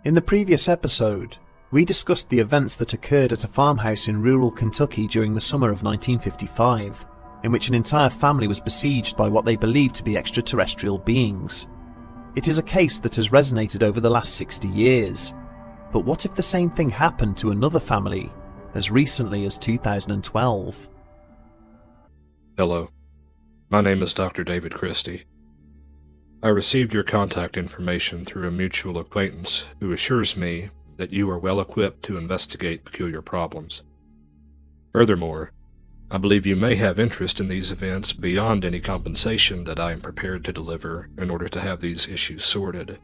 In the previous episode, we discussed the events that occurred at a farmhouse in rural Kentucky during the summer of 1955, in which an entire family was besieged by what they believed to be extraterrestrial beings. It is a case that has resonated over the last 60 years, but what if the same thing happened to another family as recently as 2012? Hello, my name is Dr. David Christie. I received your contact information through a mutual acquaintance who assures me that you are well equipped to investigate peculiar problems. Furthermore, I believe you may have interest in these events beyond any compensation that I am prepared to deliver in order to have these issues sorted.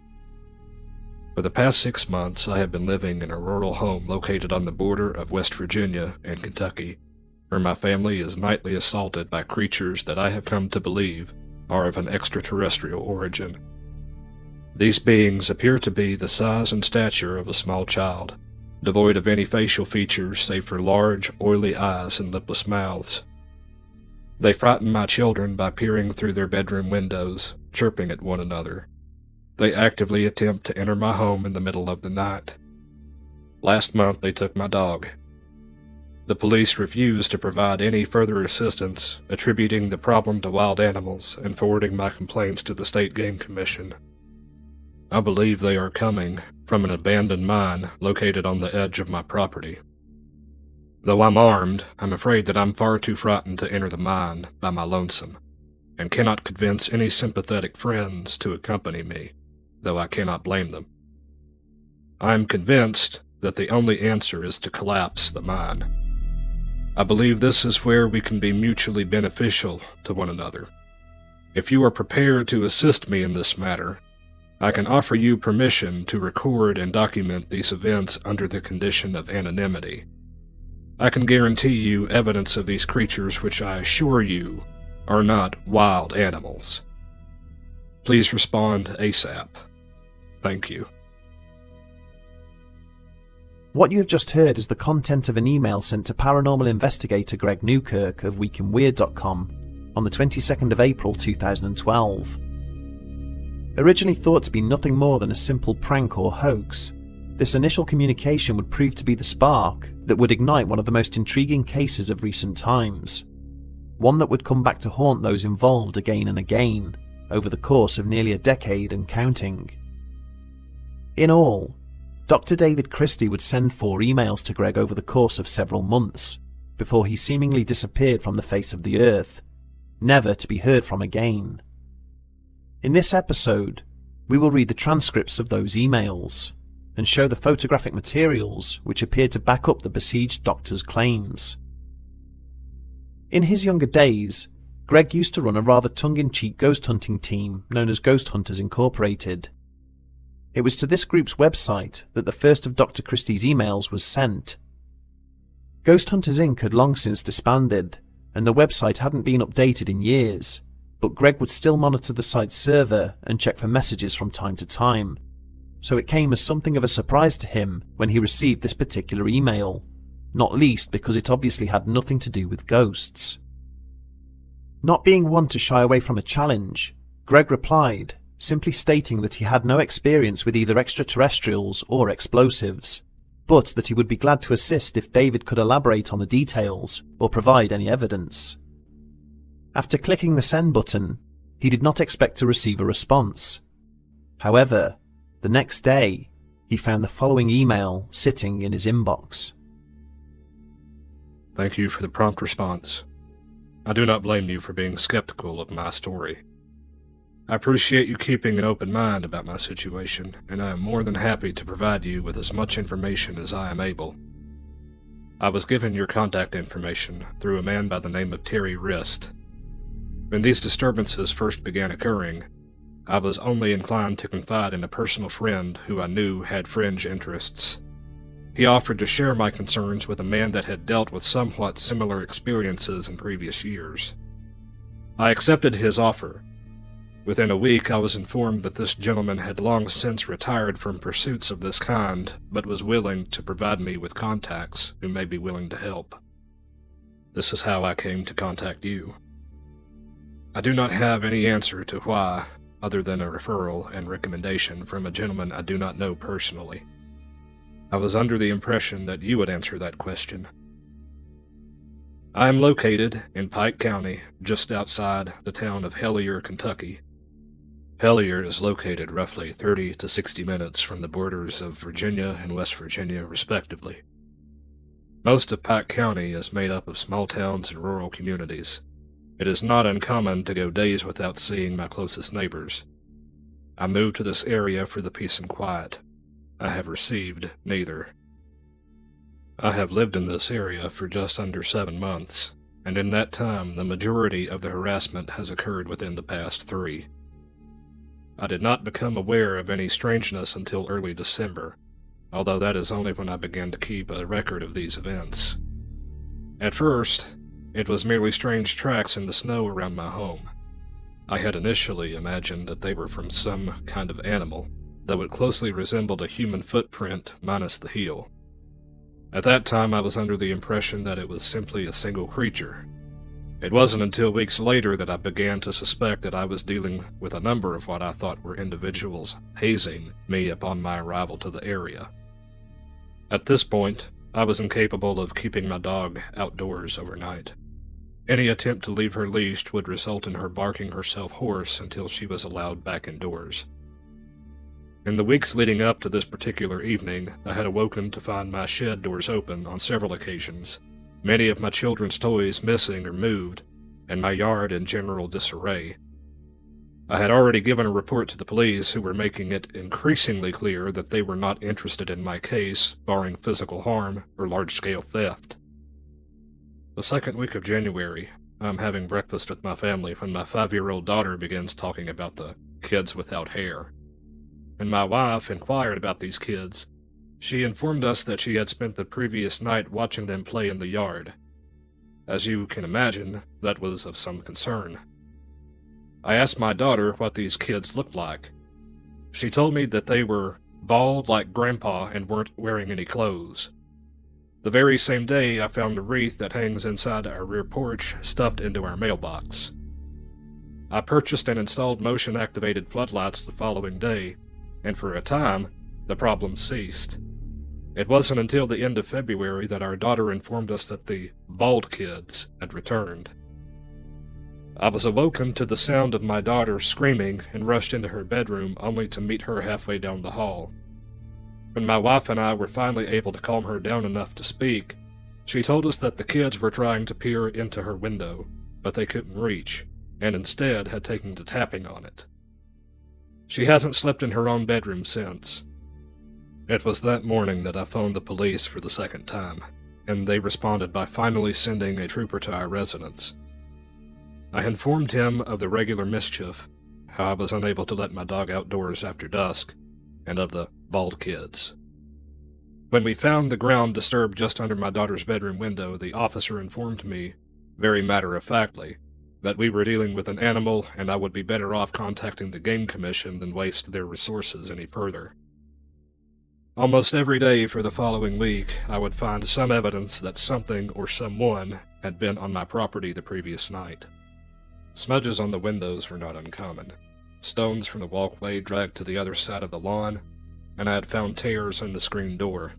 For the past 6 months, I have been living in a rural home located on the border of West Virginia and Kentucky, where my family is nightly assaulted by creatures that I have come to believe are of an extraterrestrial origin. These beings appear to be the size and stature of a small child, devoid of any facial features save for large, oily eyes and lipless mouths. They frighten my children by peering through their bedroom windows, chirping at one another. They actively attempt to enter my home in the middle of the night. Last month they took my dog. The police refused to provide any further assistance, attributing the problem to wild animals and forwarding my complaints to the State Game Commission. I believe they are coming from an abandoned mine located on the edge of my property. Though I'm armed, I'm afraid that I'm far too frightened to enter the mine by my lonesome, and cannot convince any sympathetic friends to accompany me, though I cannot blame them. I am convinced that the only answer is to collapse the mine. I believe this is where we can be mutually beneficial to one another. If you are prepared to assist me in this matter, I can offer you permission to record and document these events under the condition of anonymity. I can guarantee you evidence of these creatures which I assure you are not wild animals. Please respond ASAP. Thank you. What you have just heard is the content of an email sent to paranormal investigator Greg Newkirk of weekinweird.com on the 22nd of April 2012. Originally thought to be nothing more than a simple prank or hoax, this initial communication would prove to be the spark that would ignite one of the most intriguing cases of recent times, one that would come back to haunt those involved again and again over the course of nearly a decade and counting. In all, Dr. David Christie would send 4 emails to Greg over the course of several months, before he seemingly disappeared from the face of the earth, never to be heard from again. In this episode, we will read the transcripts of those emails, and show the photographic materials which appeared to back up the besieged doctor's claims. In his younger days, Greg used to run a rather tongue-in-cheek ghost hunting team known as Ghost Hunters Incorporated. It was to this group's website that the first of Dr. Christie's emails was sent. Ghost Hunters Inc. had long since disbanded, and the website hadn't been updated in years, but Greg would still monitor the site's server and check for messages from time to time, so it came as something of a surprise to him when he received this particular email, not least because it obviously had nothing to do with ghosts. Not being one to shy away from a challenge, Greg replied, simply stating that he had no experience with either extraterrestrials or explosives, but that he would be glad to assist if David could elaborate on the details or provide any evidence. After clicking the send button, he did not expect to receive a response. However, the next day, he found the following email sitting in his inbox. Thank you for the prompt response. I do not blame you for being skeptical of my story. I appreciate you keeping an open mind about my situation, and I am more than happy to provide you with as much information as I am able. I was given your contact information through a man by the name of Terry Wrist. When these disturbances first began occurring, I was only inclined to confide in a personal friend who I knew had fringe interests. He offered to share my concerns with a man that had dealt with somewhat similar experiences in previous years. I accepted his offer. Within a week, I was informed that this gentleman had long since retired from pursuits of this kind, but was willing to provide me with contacts who may be willing to help. This is how I came to contact you. I do not have any answer to why other than a referral and recommendation from a gentleman I do not know personally. I was under the impression that you would answer that question. I am located in Pike County, just outside the town of Hellier, Kentucky. Hellier is located roughly 30 to 60 minutes from the borders of Virginia and West Virginia, respectively. Most of Pike County is made up of small towns and rural communities. It is not uncommon to go days without seeing my closest neighbors. I moved to this area for the peace and quiet. I have received neither. I have lived in this area for just under 7 months, and in that time the majority of the harassment has occurred within the past 3. I did not become aware of any strangeness until early December, although that is only when I began to keep a record of these events. At first, it was merely strange tracks in the snow around my home. I had initially imagined that they were from some kind of animal, though it closely resembled a human footprint minus the heel. At that time, I was under the impression that it was simply a single creature. It wasn't until weeks later that I began to suspect that I was dealing with a number of what I thought were individuals hazing me upon my arrival to the area. At this point, I was incapable of keeping my dog outdoors overnight. Any attempt to leave her leashed would result in her barking herself hoarse until she was allowed back indoors. In the weeks leading up to this particular evening, I had awoken to find my shed doors open on several occasions, many of my children's toys missing or moved, and my yard in general disarray. I had already given a report to the police, who were making it increasingly clear that they were not interested in my case, barring physical harm or large-scale theft. The second week of January, I'm having breakfast with my family when my 5-year-old daughter begins talking about the kids without hair. When my wife inquired about these kids, she informed us that she had spent the previous night watching them play in the yard. As you can imagine, that was of some concern. I asked my daughter what these kids looked like. She told me that they were bald like Grandpa and weren't wearing any clothes. The very same day, I found the wreath that hangs inside our rear porch stuffed into our mailbox. I purchased and installed motion-activated floodlights the following day, and for a time, the problem ceased. It wasn't until the end of February that our daughter informed us that the bald kids had returned. I was awoken to the sound of my daughter screaming and rushed into her bedroom only to meet her halfway down the hall. When my wife and I were finally able to calm her down enough to speak, she told us that the kids were trying to peer into her window, but they couldn't reach, and instead had taken to tapping on it. She hasn't slept in her own bedroom since. It was that morning that I phoned the police for the second time, and they responded by finally sending a trooper to our residence. I informed him of the regular mischief, how I was unable to let my dog outdoors after dusk, and of the bald kids. When we found the ground disturbed just under my daughter's bedroom window, the officer informed me, very matter-of-factly, that we were dealing with an animal and I would be better off contacting the Game Commission than waste their resources any further. Almost every day for the following week, I would find some evidence that something or someone had been on my property the previous night. Smudges on the windows were not uncommon, stones from the walkway dragged to the other side of the lawn, and I had found tears in the screen door.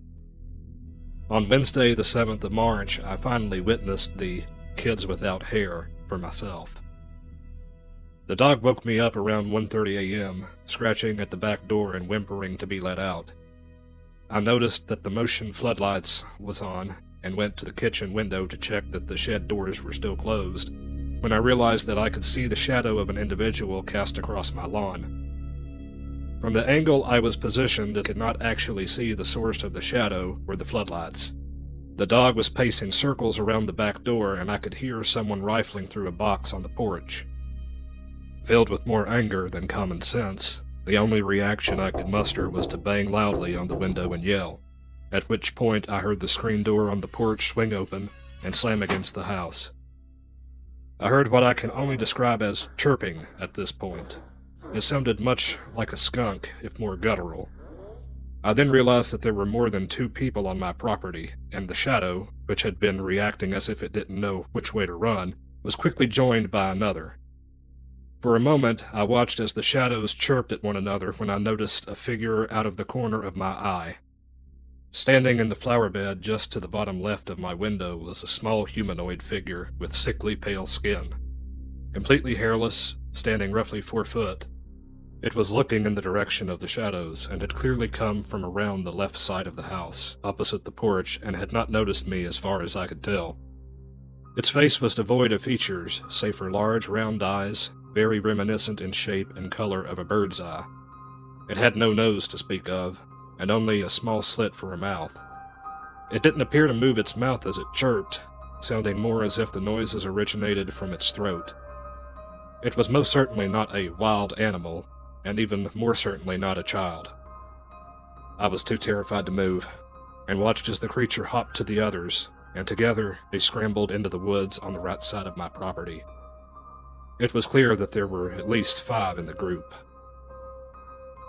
On Wednesday, the 7th of March, I finally witnessed the kids without hair for myself. The dog woke me up around 1:30 a.m., scratching at the back door and whimpering to be let out. I noticed that the motion floodlights was on and went to the kitchen window to check that the shed doors were still closed, when I realized that I could see the shadow of an individual cast across my lawn. From the angle I was positioned, I could not actually see the source of the shadow or the floodlights. The dog was pacing circles around the back door, and I could hear someone rifling through a box on the porch. Filled with more anger than common sense, the only reaction I could muster was to bang loudly on the window and yell, at which point I heard the screen door on the porch swing open and slam against the house. I heard what I can only describe as chirping at this point. It sounded much like a skunk, if more guttural. I then realized that there were more than 2 people on my property, and the shadow, which had been reacting as if it didn't know which way to run, was quickly joined by another. For a moment, I watched as the shadows chirped at one another when I noticed a figure out of the corner of my eye. Standing in the flower bed just to the bottom left of my window was a small humanoid figure with sickly pale skin. Completely hairless, standing roughly 4 foot. It was looking in the direction of the shadows and had clearly come from around the left side of the house, opposite the porch, and had not noticed me as far as I could tell. Its face was devoid of features, save for large round eyes, very reminiscent in shape and color of a bird's eye. It had no nose to speak of, and only a small slit for a mouth. It didn't appear to move its mouth as it chirped, sounding more as if the noises originated from its throat. It was most certainly not a wild animal, and even more certainly not a child. I was too terrified to move, and watched as the creature hopped to the others, and together they scrambled into the woods on the right side of my property. It was clear that there were at least 5 in the group.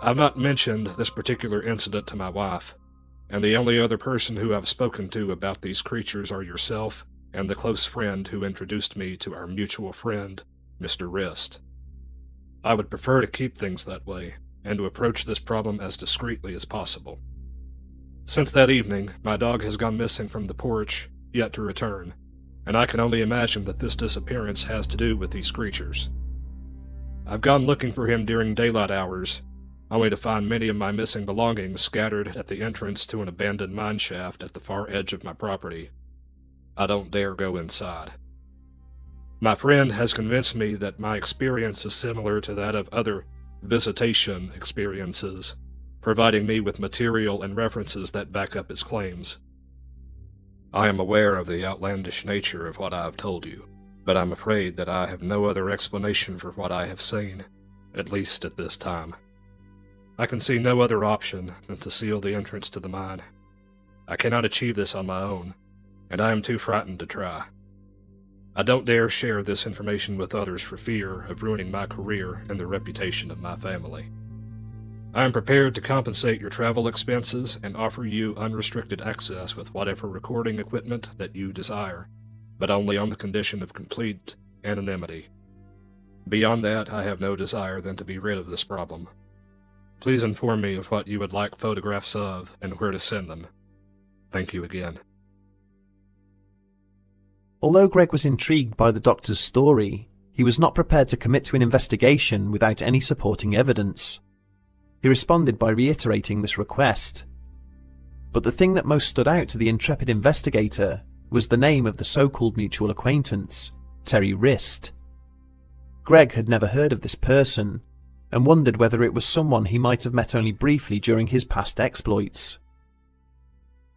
I've not mentioned this particular incident to my wife, and the only other person who I've spoken to about these creatures are yourself and the close friend who introduced me to our mutual friend, Mr. Wrist. I would prefer to keep things that way, and to approach this problem as discreetly as possible. Since that evening, my dog has gone missing from the porch, yet to return, and I can only imagine that this disappearance has to do with these creatures. I've gone looking for him during daylight hours, only to find many of my missing belongings scattered at the entrance to an abandoned mine shaft at the far edge of my property. I don't dare go inside. My friend has convinced me that my experience is similar to that of other visitation experiences, providing me with material and references that back up his claims. I am aware of the outlandish nature of what I have told you, but I'm afraid that I have no other explanation for what I have seen, at least at this time. I can see no other option than to seal the entrance to the mine. I cannot achieve this on my own, and I am too frightened to try. I don't dare share this information with others for fear of ruining my career and the reputation of my family. I am prepared to compensate your travel expenses and offer you unrestricted access with whatever recording equipment that you desire, but only on the condition of complete anonymity. Beyond that, I have no desire than to be rid of this problem. Please inform me of what you would like photographs of and where to send them. Thank you again. Although Greg was intrigued by the doctor's story, he was not prepared to commit to an investigation without any supporting evidence. He responded by reiterating this request. But the thing that most stood out to the intrepid investigator was the name of the so-called mutual acquaintance, Terry Wrist. Greg had never heard of this person, and wondered whether it was someone he might have met only briefly during his past exploits.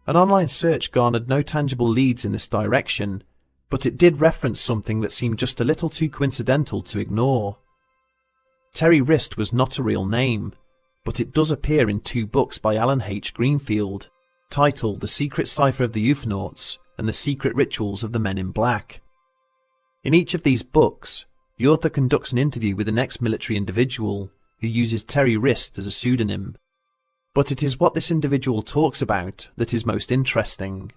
An online search garnered no tangible leads in this direction, but it did reference something that seemed just a little too coincidental to ignore. Terry Wrist was not a real name, but it does appear in 2 books by Alan H. Greenfield, titled The Secret Cipher of the Euthnauts and The Secret Rituals of the Men in Black. In each of these books, the author conducts an interview with an ex-military individual who uses Terry Wrist as a pseudonym. But it is what this individual talks about that is most interesting.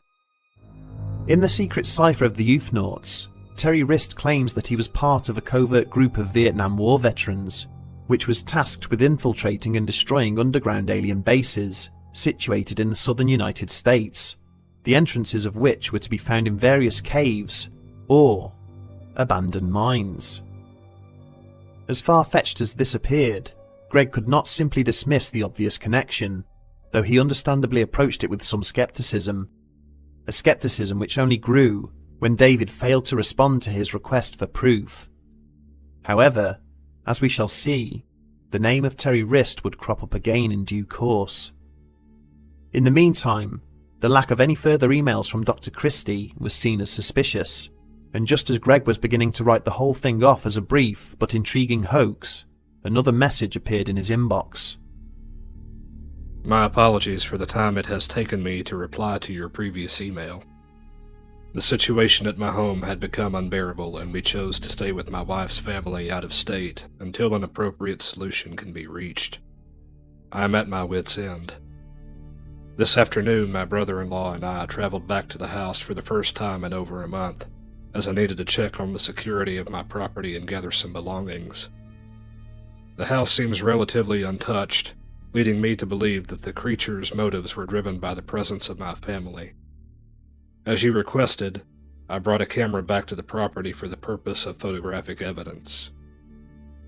In The Secret Cipher of the Euthnauts, Terry Wrist claims that he was part of a covert group of Vietnam War veterans, which was tasked with infiltrating and destroying underground alien bases situated in the southern United States, the entrances of which were to be found in various caves or abandoned mines. As far-fetched as this appeared, Greg could not simply dismiss the obvious connection, though he understandably approached it with some skepticism, a skepticism which only grew when David failed to respond to his request for proof. However, as we shall see, the name of Terry Wrist would crop up again in due course. In the meantime, the lack of any further emails from Dr. Christie was seen as suspicious, and just as Greg was beginning to write the whole thing off as a brief but intriguing hoax, another message appeared in his inbox. My apologies for the time it has taken me to reply to your previous email. The situation at my home had become unbearable, and we chose to stay with my wife's family out of state until an appropriate solution can be reached. I am at my wit's end. This afternoon, my brother-in-law and I traveled back to the house for the first time in over a month, as I needed to check on the security of my property and gather some belongings. The house seems relatively untouched, leading me to believe that the creature's motives were driven by the presence of my family. As you requested, I brought a camera back to the property for the purpose of photographic evidence.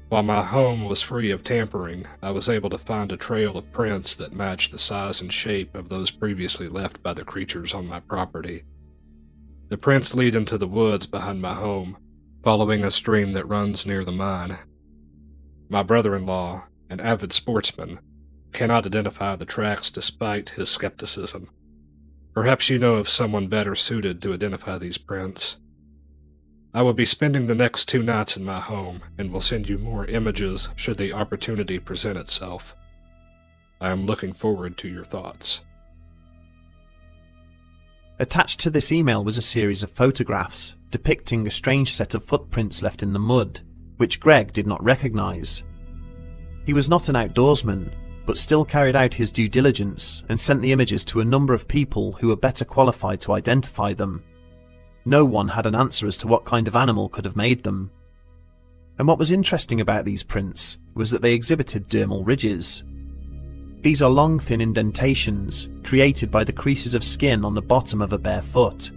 While my home was free of tampering, I was able to find a trail of prints that matched the size and shape of those previously left by the creatures on my property. The prints lead into the woods behind my home, following a stream that runs near the mine. My brother-in-law, an avid sportsman, cannot identify the tracks despite his skepticism. Perhaps you know of someone better suited to identify these prints. I will be spending the next 2 nights in my home, and will send you more images should the opportunity present itself. I am looking forward to your thoughts. Attached to this email was a series of photographs depicting a strange set of footprints left in the mud, which Greg did not recognize. He was not an outdoorsman, but still carried out his due diligence and sent the images to a number of people who were better qualified to identify them. No one had an answer as to what kind of animal could have made them. And what was interesting about these prints was that they exhibited dermal ridges. These are long, thin indentations created by the creases of skin on the bottom of a bare foot.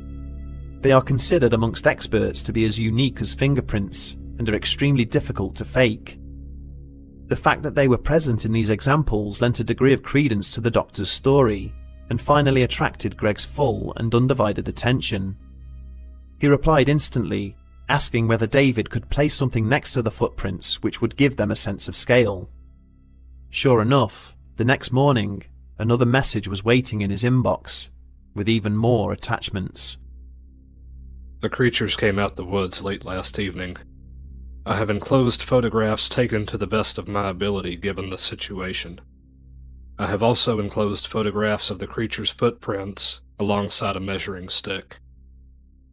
They are considered amongst experts to be as unique as fingerprints and are extremely difficult to fake. The fact that they were present in these examples lent a degree of credence to the doctor's story and finally attracted Greg's full and undivided attention. He replied instantly, asking whether David could place something next to the footprints which would give them a sense of scale. Sure enough, the next morning, another message was waiting in his inbox, with even more attachments. The creatures came out the woods late last evening. I have enclosed photographs taken to the best of my ability given the situation. I have also enclosed photographs of the creature's footprints alongside a measuring stick.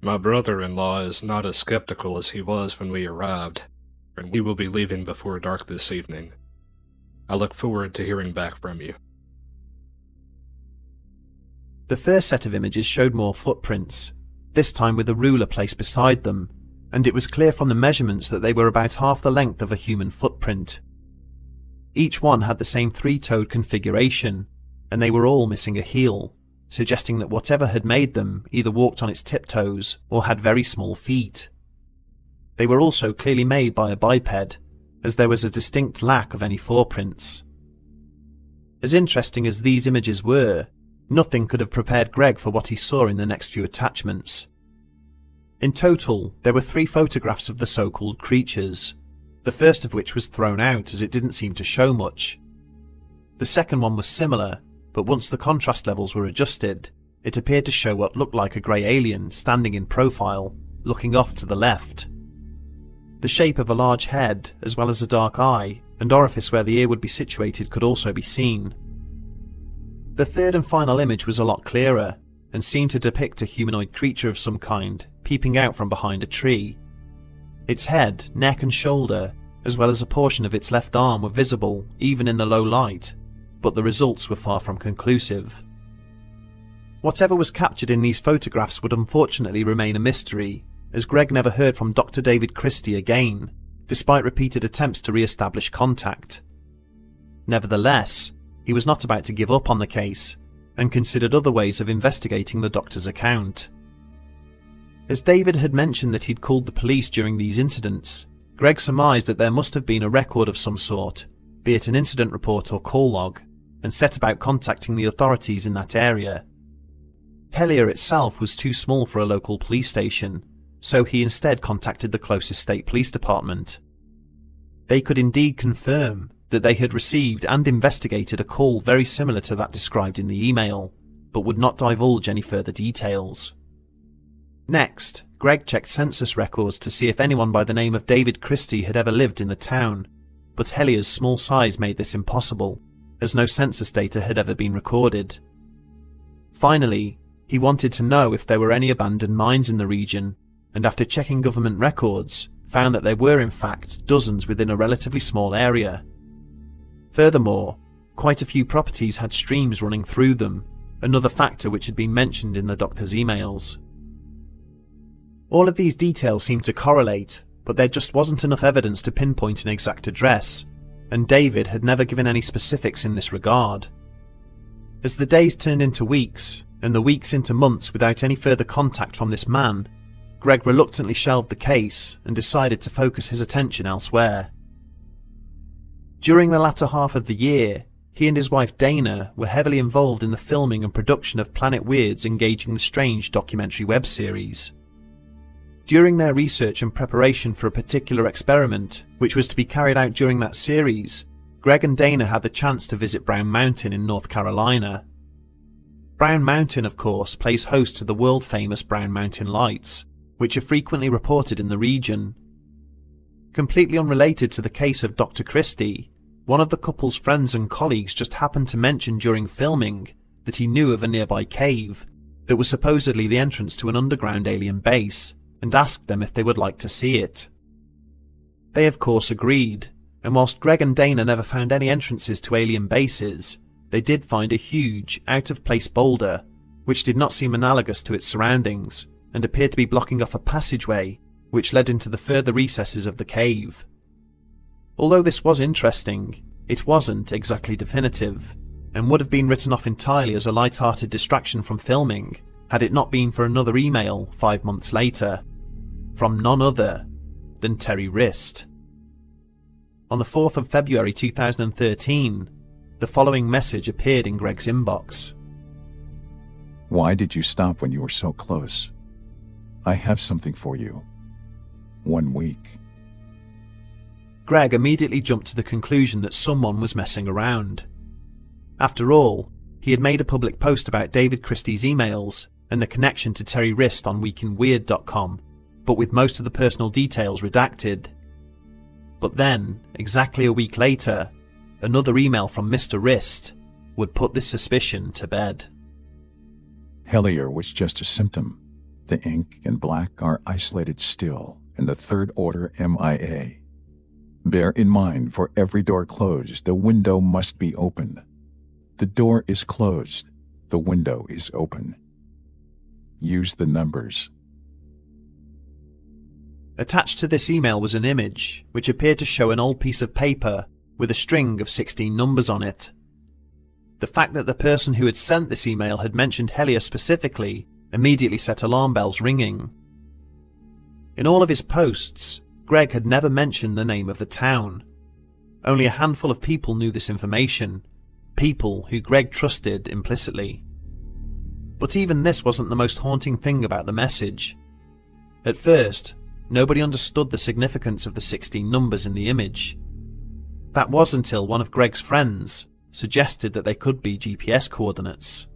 My brother-in-law is not as skeptical as he was when we arrived, and we will be leaving before dark this evening. I look forward to hearing back from you. The first set of images showed more footprints, this time with a ruler placed beside them, and it was clear from the measurements that they were about half the length of a human footprint. Each one had the same 3-toed configuration, and they were all missing a heel, suggesting that whatever had made them either walked on its tiptoes or had very small feet. They were also clearly made by a biped, as there was a distinct lack of any foreprints. As interesting as these images were, nothing could have prepared Greg for what he saw in the next few attachments. In total, there were 3 photographs of the so-called creatures, the first of which was thrown out as it didn't seem to show much. The second one was similar, but once the contrast levels were adjusted, it appeared to show what looked like a grey alien standing in profile, looking off to the left. The shape of a large head, as well as a dark eye, and orifice where the ear would be situated could also be seen. The third and final image was a lot clearer, and seemed to depict a humanoid creature of some kind, peeping out from behind a tree. Its head, neck and shoulder, as well as a portion of its left arm were visible even in the low light, but the results were far from conclusive. Whatever was captured in these photographs would unfortunately remain a mystery, as Greg never heard from Dr. David Christie again, despite repeated attempts to re-establish contact. Nevertheless, he was not about to give up on the case, and considered other ways of investigating the doctor's account. As David had mentioned that he'd called the police during these incidents, Greg surmised that there must have been a record of some sort, be it an incident report or call log, and set about contacting the authorities in that area. Hellier itself was too small for a local police station, so he instead contacted the closest state police department. They could indeed confirm that they had received and investigated a call very similar to that described in the email, but would not divulge any further details. Next, Greg checked census records to see if anyone by the name of David Christie had ever lived in the town, but Hellier's small size made this impossible, as no census data had ever been recorded. Finally, he wanted to know if there were any abandoned mines in the region, and after checking government records, found that there were in fact dozens within a relatively small area. Furthermore, quite a few properties had streams running through them, another factor which had been mentioned in the doctor's emails. All of these details seemed to correlate, but there just wasn't enough evidence to pinpoint an exact address, and David had never given any specifics in this regard. As the days turned into weeks, and the weeks into months without any further contact from this man, Greg reluctantly shelved the case and decided to focus his attention elsewhere. During the latter half of the year, he and his wife Dana were heavily involved in the filming and production of Planet Weird's Engaging the Strange documentary web series. During their research and preparation for a particular experiment, which was to be carried out during that series, Greg and Dana had the chance to visit Brown Mountain in North Carolina. Brown Mountain, of course, plays host to the world-famous Brown Mountain Lights, which are frequently reported in the region. Completely unrelated to the case of Dr. Christie, one of the couple's friends and colleagues just happened to mention during filming that he knew of a nearby cave that was supposedly the entrance to an underground alien base, and asked them if they would like to see it. They of course agreed, and whilst Greg and Dana never found any entrances to alien bases, they did find a huge, out-of-place boulder, which did not seem analogous to its surroundings, and appeared to be blocking off a passageway which led into the further recesses of the cave. Although this was interesting, it wasn't exactly definitive, and would have been written off entirely as a light-hearted distraction from filming, had it not been for another email 5 months later, from none other than Terry Rist. On the 4th of February 2013, the following message appeared in Greg's inbox. Why did you stop when you were so close? I have something for you. 1 week. Greg immediately jumped to the conclusion that someone was messing around. After all, he had made a public post about David Christie's emails and the connection to Terry Rist on weekinweird.com, but with most of the personal details redacted. But then, exactly a week later, another email from Mr. Rist would put this suspicion to bed. Hellier was just a symptom. The ink and black are isolated still in the third order MIA. Bear in mind, for every door closed, the window must be open. The door is closed, the window is open. Use the numbers. Attached to this email was an image, which appeared to show an old piece of paper with a string of 16 numbers on it. The fact that the person who had sent this email had mentioned Hellier specifically immediately set alarm bells ringing. In all of his posts, Greg had never mentioned the name of the town. Only a handful of people knew this information, people who Greg trusted implicitly. But even this wasn't the most haunting thing about the message. At first, nobody understood the significance of the 16 numbers in the image. That was until one of Greg's friends suggested that they could be GPS coordinates.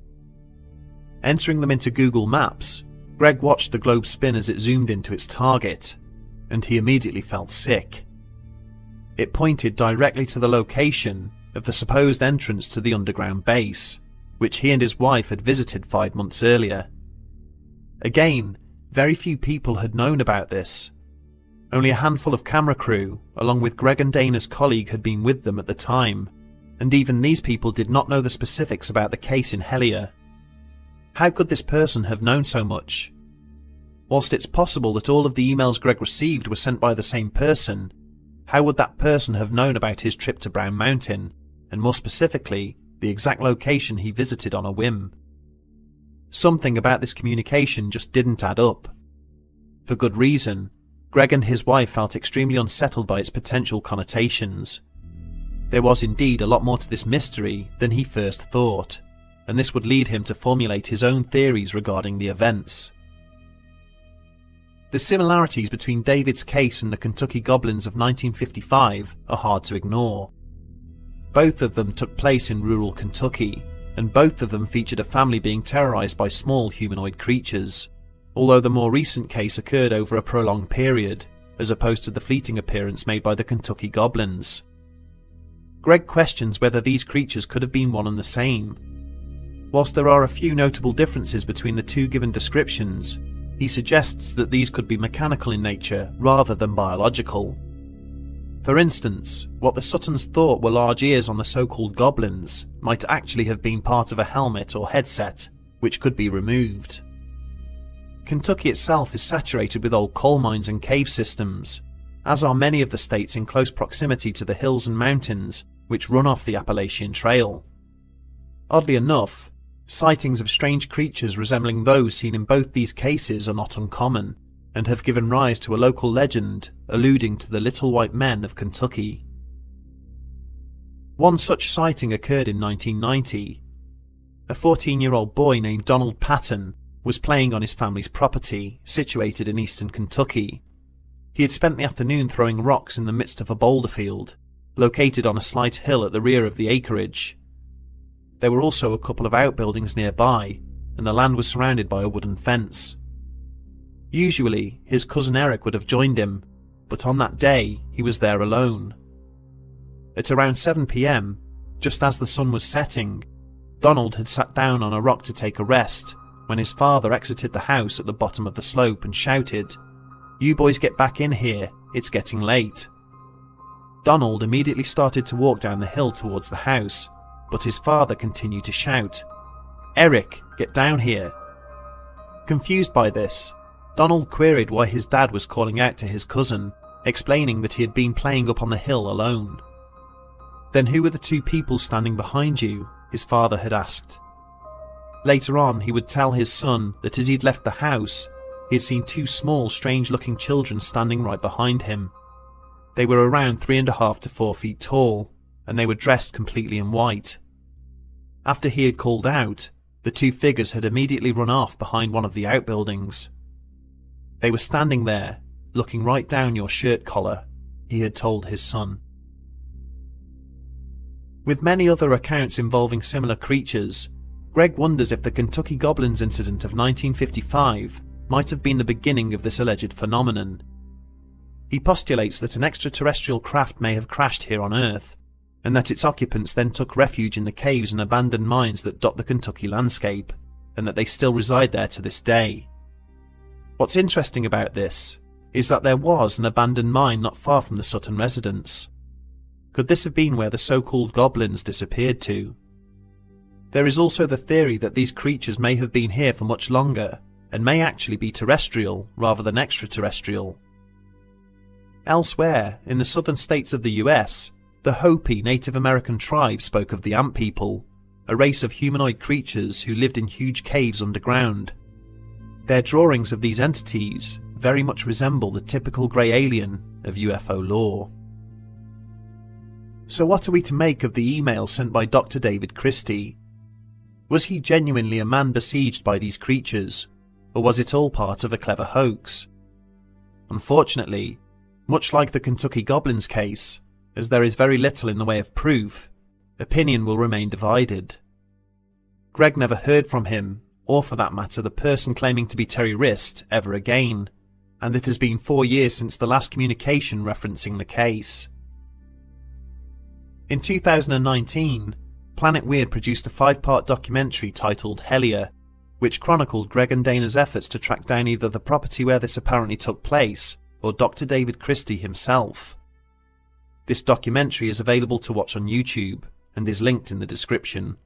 Entering them into Google Maps, Greg watched the globe spin as it zoomed into its target, and he immediately felt sick. It pointed directly to the location of the supposed entrance to the underground base, which he and his wife had visited 5 months earlier. Again, very few people had known about this. Only a handful of camera crew, along with Greg and Dana's colleague, had been with them at the time, and even these people did not know the specifics about the case in Hellier. How could this person have known so much? Whilst it's possible that all of the emails Greg received were sent by the same person, how would that person have known about his trip to Brown Mountain, and more specifically, the exact location he visited on a whim? Something about this communication just didn't add up. For good reason, Greg and his wife felt extremely unsettled by its potential connotations. There was indeed a lot more to this mystery than he first thought, and this would lead him to formulate his own theories regarding the events. The similarities between David's case and the Kentucky Goblins of 1955 are hard to ignore. Both of them took place in rural Kentucky, and both of them featured a family being terrorized by small humanoid creatures, although the more recent case occurred over a prolonged period, as opposed to the fleeting appearance made by the Kentucky Goblins. Greg questions whether these creatures could have been one and the same. Whilst there are a few notable differences between the two given descriptions, he suggests that these could be mechanical in nature rather than biological. For instance, what the Suttons thought were large ears on the so-called goblins might actually have been part of a helmet or headset, which could be removed. Kentucky itself is saturated with old coal mines and cave systems, as are many of the states in close proximity to the hills and mountains which run off the Appalachian Trail. Oddly enough, sightings of strange creatures resembling those seen in both these cases are not uncommon, and have given rise to a local legend alluding to the Little White Men of Kentucky. One such sighting occurred in 1990. A 14-year-old boy named Donald Patton was playing on his family's property, situated in eastern Kentucky. He had spent the afternoon throwing rocks in the midst of a boulder field, located on a slight hill at the rear of the acreage. There were also a couple of outbuildings nearby, and the land was surrounded by a wooden fence. Usually, his cousin Eric would have joined him, but on that day, he was there alone. At around 7 p.m, just as the sun was setting, Donald had sat down on a rock to take a rest when his father exited the house at the bottom of the slope and shouted, "You boys get back in here, it's getting late." Donald immediately started to walk down the hill towards the house, but his father continued to shout, "Eric, get down here." Confused by this, Donald queried why his dad was calling out to his cousin, explaining that he had been playing up on the hill alone. "Then who were the two people standing behind you?" his father had asked. Later on, he would tell his son that as he'd left the house, he had seen two small, strange-looking children standing right behind him. They were around 3.5 to 4 feet tall, and they were dressed completely in white. After he had called out, the two figures had immediately run off behind one of the outbuildings. "They were standing there, looking right down your shirt collar," he had told his son. With many other accounts involving similar creatures, Greg wonders if the Kentucky Goblins incident of 1955 might have been the beginning of this alleged phenomenon. He postulates that an extraterrestrial craft may have crashed here on Earth, and that its occupants then took refuge in the caves and abandoned mines that dot the Kentucky landscape, and that they still reside there to this day. What's interesting about this is that there was an abandoned mine not far from the Sutton residence. Could this have been where the so-called goblins disappeared to? There is also the theory that these creatures may have been here for much longer, and may actually be terrestrial rather than extraterrestrial. Elsewhere, in the southern states of the US, the Hopi Native American tribe spoke of the Ant People, a race of humanoid creatures who lived in huge caves underground. Their drawings of these entities very much resemble the typical grey alien of UFO lore. So what are we to make of the email sent by Dr. David Christie? Was he genuinely a man besieged by these creatures, or was it all part of a clever hoax? Unfortunately, much like the Kentucky Goblins case, as there is very little in the way of proof, opinion will remain divided. Greg never heard from him, or for that matter the person claiming to be Terry Wrist, ever again, and it has been 4 years since the last communication referencing the case. In 2019, Planet Weird produced a 5-part documentary titled Hellier, which chronicled Greg and Dana's efforts to track down either the property where this apparently took place, or Dr. David Christie himself. This documentary is available to watch on YouTube, and is linked in the description.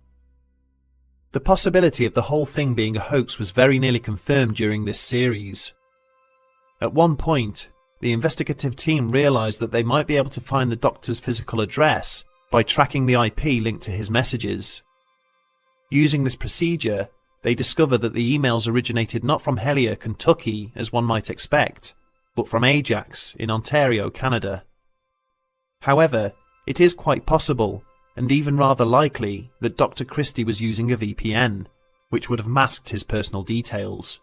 The possibility of the whole thing being a hoax was very nearly confirmed during this series. At one point, the investigative team realised that they might be able to find the doctor's physical address by tracking the IP linked to his messages. Using this procedure, they discovered that the emails originated not from Hellier, Kentucky, as one might expect, but from Ajax in Ontario, Canada. However, it is quite possible, and even rather likely, that Dr. Christie was using a VPN, which would have masked his personal details.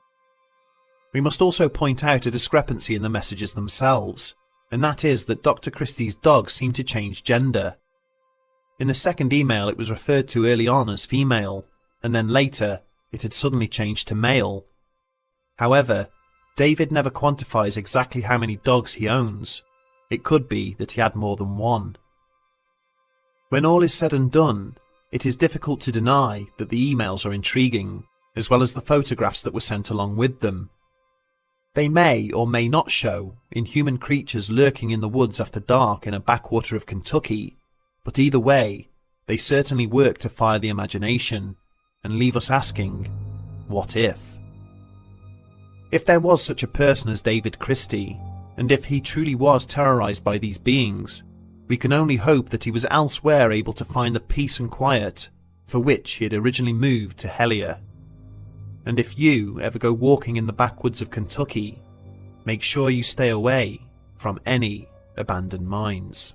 We must also point out a discrepancy in the messages themselves, and that is that Dr. Christie's dog seemed to change gender. In the second email it was referred to early on as female, and then later it had suddenly changed to male. However, David never quantifies exactly how many dogs he owns. It could be that he had more than one. When all is said and done, it is difficult to deny that the emails are intriguing, as well as the photographs that were sent along with them. They may or may not show inhuman creatures lurking in the woods after dark in a backwater of Kentucky, but either way, they certainly work to fire the imagination and leave us asking, what if? If there was such a person as David Christie, And if he truly was terrorized by these beings, we can only hope that he was elsewhere able to find the peace and quiet for which he had originally moved to Hellier. And if you ever go walking in the backwoods of Kentucky, make sure you stay away from any abandoned mines.